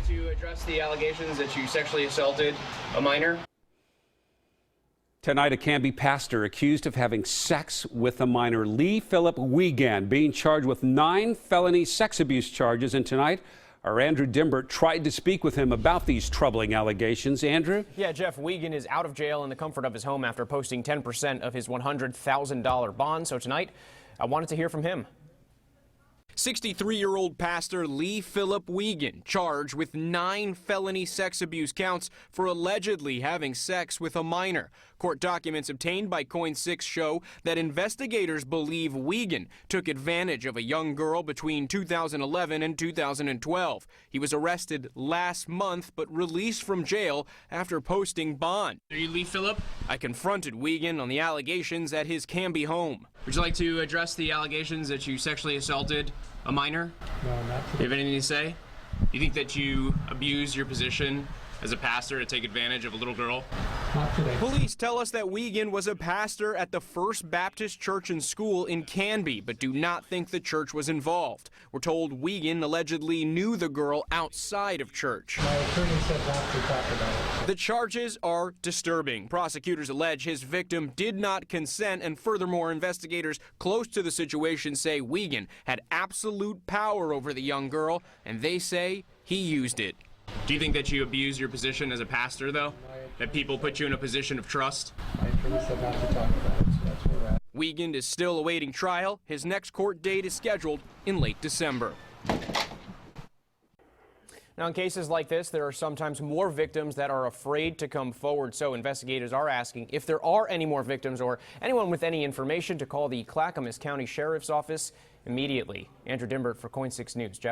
to address the allegations that you sexually assaulted a minor? Tonight, a Canby pastor accused of having sex with a minor, Philip Wiegand, being charged with 9 felony sex abuse charges. And tonight, our Andrew Dimbert tried to speak with him about these troubling allegations. Andrew? Yeah, Jeff, Wiegand is out of jail in the comfort of his home after posting 10% of his $100,000 bond. So tonight, I wanted to hear from him. 63-year-old pastor Philip Wiegand charged with 9 felony sex abuse counts for allegedly having sex with a minor. Court documents obtained by Coin 6 show that investigators believe Wiegand took advantage of a young girl between 2011 and 2012. He was arrested last month but released from jail after posting bond. Are you Philip? I confronted Wiegand on the allegations at his Canby home. Would you like to address the allegations that you sexually assaulted a minor? No, not today. Do you have anything to say? You think that you abused your position as a pastor to take advantage of a little girl? Not today. Police tell us that Wiegand was a pastor at the First Baptist Church and School in Canby, but do not think the church was involved. We're told Wiegand allegedly knew the girl outside of church. My attorney said not to talk about it. The charges are disturbing. Prosecutors allege his victim did not consent, and furthermore, investigators close to the situation say Wiegand had absolute power over the young girl, and they say he used it. Do you think that you abused your position as a pastor, though? That people put you in a position of trust? My attorney said not to talk about it, so that's where we're at. Wiegand is still awaiting trial. His next court date is scheduled in late December. Now, in cases like this, there are sometimes more victims that are afraid to come forward. So investigators are asking if there are any more victims or anyone with any information to call the Clackamas County Sheriff's Office immediately. Andrew Dimbert for Coin 6 News. Jeff?